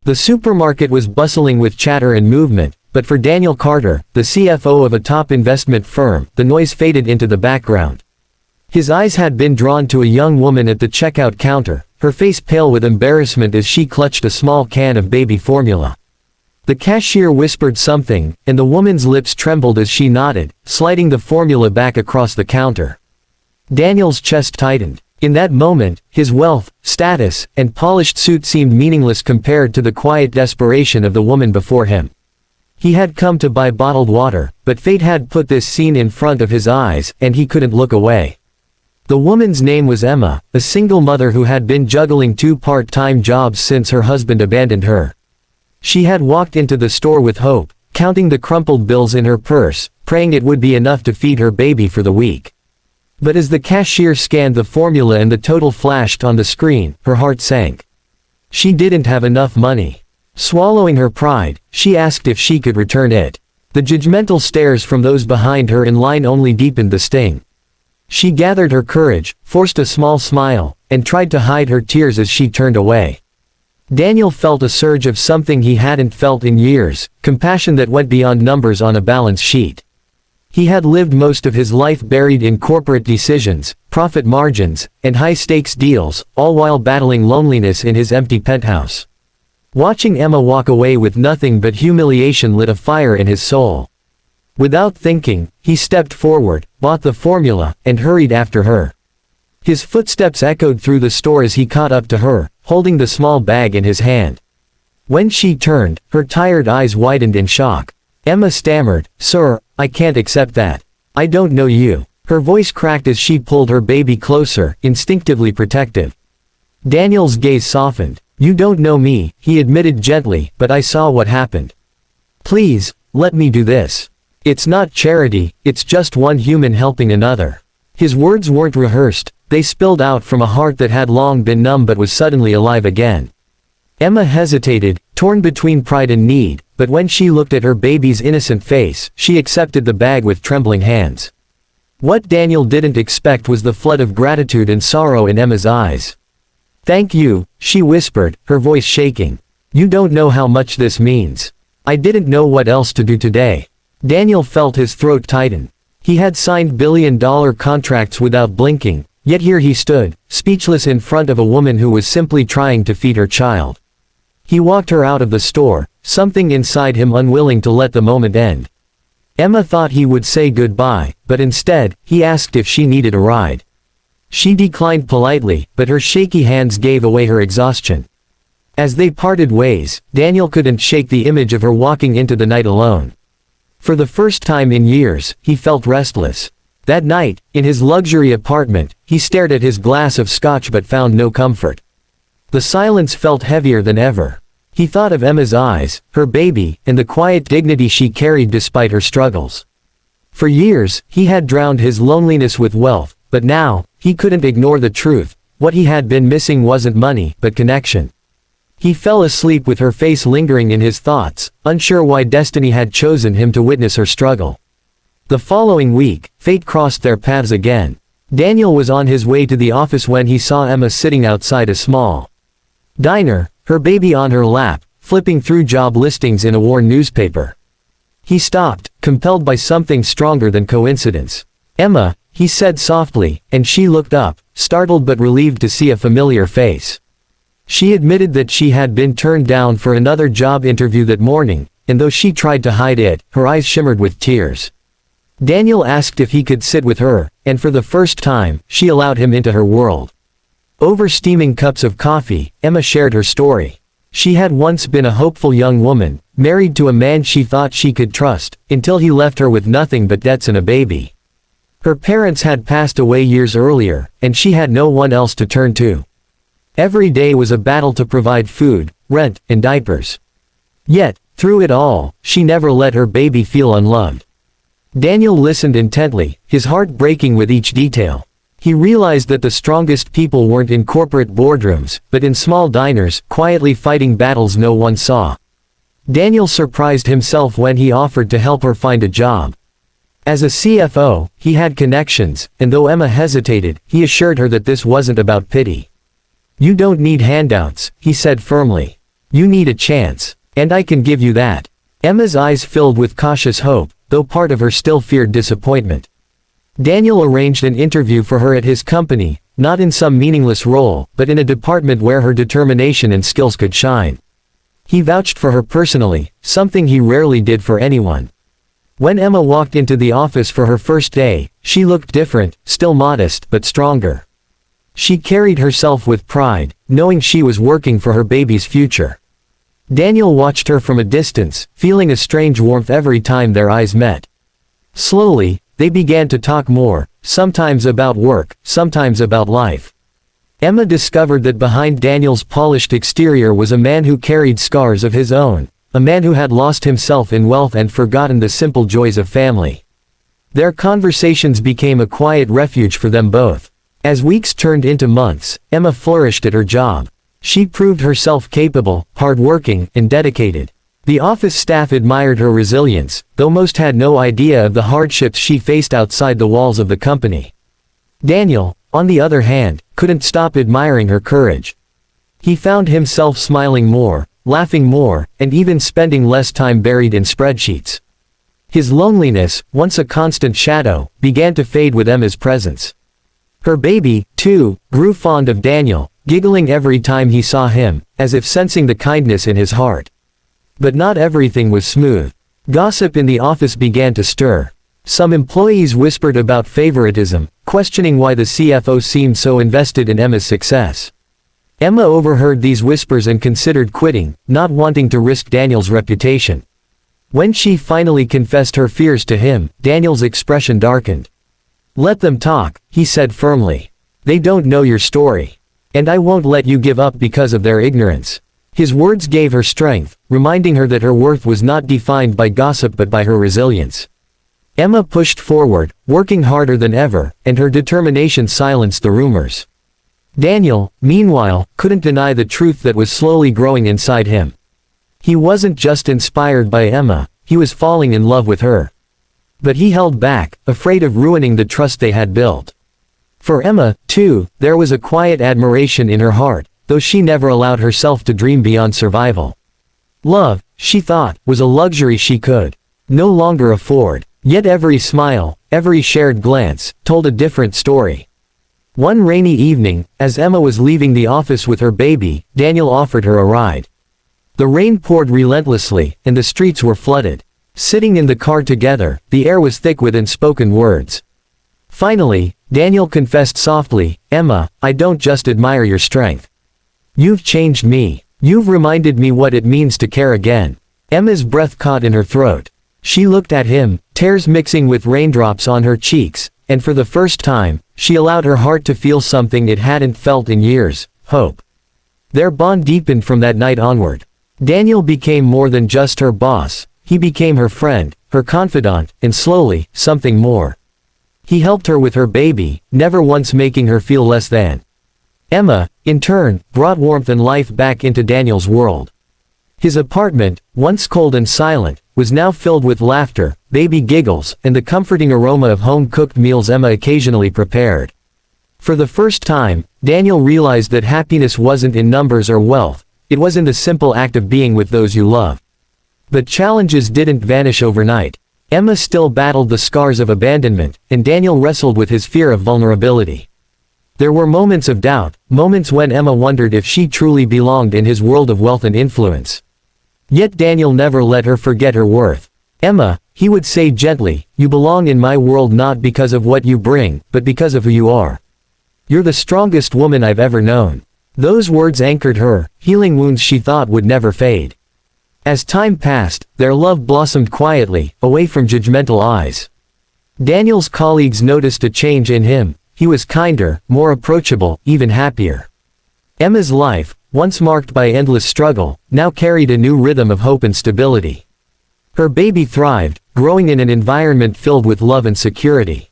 The supermarket was bustling with chatter and movement, but for Daniel Carter, the CFO of a top investment firm, the noise faded into the background. His eyes had been drawn to a young woman at the checkout counter, her face pale with embarrassment as she clutched a small can of baby formula. The cashier whispered something, and the woman's lips trembled as she nodded, sliding the formula back across the counter. Daniel's chest tightened. In that moment, his wealth, status, and polished suit seemed meaningless compared to the quiet desperation of the woman before him. He had come to buy bottled water, but fate had put this scene in front of his eyes, and he couldn't look away. The woman's name was Emma, a single mother who had been juggling 2 part-time jobs since her husband abandoned her. She had walked into the store with hope, counting the crumpled bills in her purse, praying it would be enough to feed her baby for the week. But as the cashier scanned the formula and the total flashed on the screen, her heart sank. She didn't have enough money. Swallowing her pride, she asked if she could return it. The judgmental stares from those behind her in line only deepened the sting. She gathered her courage, forced a small smile, and tried to hide her tears as she turned away. Daniel felt a surge of something he hadn't felt in years, compassion that went beyond numbers on a balance sheet. He had lived most of his life buried in corporate decisions, profit margins, and high-stakes deals, all while battling loneliness in his empty penthouse. Watching Emma walk away with nothing but humiliation lit a fire in his soul. Without thinking, he stepped forward, bought the formula, and hurried after her. His footsteps echoed through the store as he caught up to her, holding the small bag in his hand. When she turned, her tired eyes widened in shock. Emma stammered, "Sir, I can't accept that. I don't know you." Her voice cracked as she pulled her baby closer, instinctively protective. Daniel's gaze softened. "You don't know me," he admitted gently, "but I saw what happened. Please, let me do this. It's not charity, it's just one human helping another." His words weren't rehearsed, they spilled out from a heart that had long been numb but was suddenly alive again. Emma hesitated, torn between pride and need, but when she looked at her baby's innocent face, she accepted the bag with trembling hands. What Daniel didn't expect was the flood of gratitude and sorrow in Emma's eyes. "Thank you," she whispered, her voice shaking. "You don't know how much this means. I didn't know what else to do today." Daniel felt his throat tighten. He had signed billion-dollar contracts without blinking, yet here he stood, speechless in front of a woman who was simply trying to feed her child. He walked her out of the store, something inside him unwilling to let the moment end. Emma thought he would say goodbye, but instead, he asked if she needed a ride. She declined politely, but her shaky hands gave away her exhaustion. As they parted ways, Daniel couldn't shake the image of her walking into the night alone. For the first time in years, he felt restless. That night, in his luxury apartment, he stared at his glass of scotch but found no comfort. The silence felt heavier than ever. He thought of Emma's eyes, her baby, and the quiet dignity she carried despite her struggles. For years, he had drowned his loneliness with wealth, but now, he couldn't ignore the truth. What he had been missing wasn't money, but connection. He fell asleep with her face lingering in his thoughts, unsure why destiny had chosen him to witness her struggle. The following week, fate crossed their paths again. Daniel was on his way to the office when he saw Emma sitting outside a small diner, her baby on her lap, flipping through job listings in a worn newspaper. He stopped, compelled by something stronger than coincidence. "Emma," he said softly, and she looked up, startled but relieved to see a familiar face. She admitted that she had been turned down for another job interview that morning, and though she tried to hide it, her eyes shimmered with tears. Daniel asked if he could sit with her, and for the first time, she allowed him into her world. Over steaming cups of coffee, Emma shared her story. She had once been a hopeful young woman, married to a man she thought she could trust, until he left her with nothing but debts and a baby. Her parents had passed away years earlier, and she had no one else to turn to. Every day was a battle to provide food, rent, and diapers. Yet, through it all, she never let her baby feel unloved. Daniel listened intently, his heart breaking with each detail. He realized that the strongest people weren't in corporate boardrooms, but in small diners, quietly fighting battles no one saw. Daniel surprised himself when he offered to help her find a job. As a CFO, he had connections, and though Emma hesitated, he assured her that this wasn't about pity. "You don't need handouts," he said firmly. You need a chance. And I can give you that. Emma's eyes filled with cautious hope, though part of her still feared disappointment. Daniel arranged an interview for her at his company, not in some meaningless role, but in a department where her determination and skills could shine. He vouched for her personally, something he rarely did for anyone. When Emma walked into the office for her first day, she looked different, still modest, but stronger. She carried herself with pride, knowing she was working for her baby's future. Daniel watched her from a distance, feeling a strange warmth every time their eyes met. Slowly, they began to talk more, sometimes about work, sometimes about life. Emma discovered that behind Daniel's polished exterior was a man who carried scars of his own, a man who had lost himself in wealth and forgotten the simple joys of family. Their conversations became a quiet refuge for them both. As weeks turned into months, Emma flourished at her job. She proved herself capable, hardworking, and dedicated. The office staff admired her resilience, though most had no idea of the hardships she faced outside the walls of the company. Daniel, on the other hand, couldn't stop admiring her courage. He found himself smiling more, laughing more, and even spending less time buried in spreadsheets. His loneliness, once a constant shadow, began to fade with Emma's presence. Her baby, too, grew fond of Daniel, giggling every time he saw him, as if sensing the kindness in his heart. But not everything was smooth. Gossip in the office began to stir. Some employees whispered about favoritism, questioning why the CFO seemed so invested in Emma's success. Emma overheard these whispers and considered quitting, not wanting to risk Daniel's reputation. When she finally confessed her fears to him, Daniel's expression darkened. "Let them talk," he said firmly. "They don't know your story. And I won't let you give up because of their ignorance." His words gave her strength, reminding her that her worth was not defined by gossip but by her resilience. Emma pushed forward, working harder than ever, and her determination silenced the rumors. Daniel, meanwhile, couldn't deny the truth that was slowly growing inside him. He wasn't just inspired by Emma, he was falling in love with her. But he held back, afraid of ruining the trust they had built. For Emma, too, there was a quiet admiration in her heart, though she never allowed herself to dream beyond survival. Love, she thought, was a luxury she could no longer afford. Yet every smile, every shared glance, told a different story. One rainy evening, as Emma was leaving the office with her baby, Daniel offered her a ride. The rain poured relentlessly, and the streets were flooded. Sitting in the car together, the air was thick with unspoken words. Finally, Daniel confessed softly, "Emma, I don't just admire your strength. You've changed me. You've reminded me what it means to care again." Emma's breath caught in her throat. She looked at him, tears mixing with raindrops on her cheeks, and for the first time, she allowed her heart to feel something it hadn't felt in years: hope. Their bond deepened from that night onward. Daniel became more than just her boss, he became her friend, her confidant, and slowly, something more. He helped her with her baby, never once making her feel less than. Emma, in turn, brought warmth and life back into Daniel's world. His apartment, once cold and silent, was now filled with laughter, baby giggles, and the comforting aroma of home-cooked meals Emma occasionally prepared. For the first time, Daniel realized that happiness wasn't in numbers or wealth, it was in the simple act of being with those you love. But challenges didn't vanish overnight. Emma still battled the scars of abandonment, and Daniel wrestled with his fear of vulnerability. There were moments of doubt, moments when Emma wondered if she truly belonged in his world of wealth and influence. Yet Daniel never let her forget her worth. "Emma," he would say gently, "you belong in my world not because of what you bring, but because of who you are. You're the strongest woman I've ever known." Those words anchored her, healing wounds she thought would never fade. As time passed, their love blossomed quietly, away from judgmental eyes. Daniel's colleagues noticed a change in him. He was kinder, more approachable, even happier. Emma's life, once marked by endless struggle, now carried a new rhythm of hope and stability. Her baby thrived, growing in an environment filled with love and security.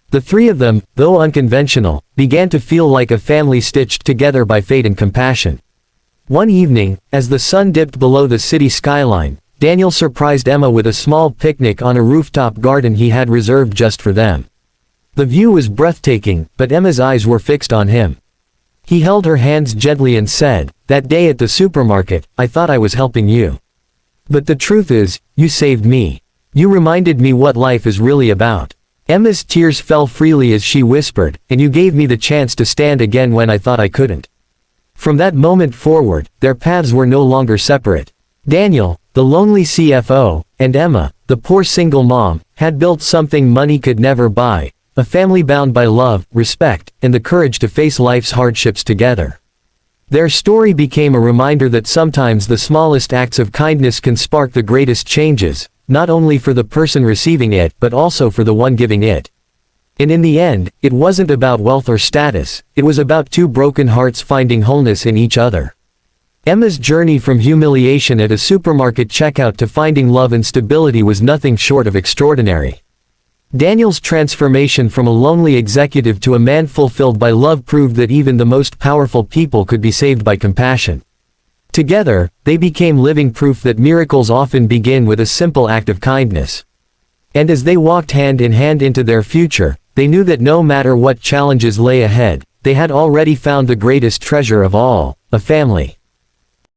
The three of them, though unconventional, began to feel like a family stitched together by fate and compassion. One evening, as the sun dipped below the city skyline, Daniel surprised Emma with a small picnic on a rooftop garden he had reserved just for them. The view was breathtaking, but Emma's eyes were fixed on him. He held her hands gently and said, that day at the supermarket, I thought I was helping you. But the truth is, you saved me. You reminded me what life is really about. Emma's tears fell freely as she whispered, and you gave me the chance to stand again when I thought I couldn't. From that moment forward, their paths were no longer separate. Daniel, the lonely CFO, and Emma, the poor single mom, had built something money could never buy, a family bound by love, respect, and the courage to face life's hardships together. Their story became a reminder that sometimes the smallest acts of kindness can spark the greatest changes, not only for the person receiving it but also for the one giving it. And in the end, it wasn't about wealth or status, it was about two broken hearts finding wholeness in each other. Emma's journey from humiliation at a supermarket checkout to finding love and stability was nothing short of extraordinary. Daniel's transformation from a lonely executive to a man fulfilled by love proved that even the most powerful people could be saved by compassion. Together, they became living proof that miracles often begin with a simple act of kindness. And as they walked hand in hand into their future, they knew that no matter what challenges lay ahead, they had already found the greatest treasure of all, a family.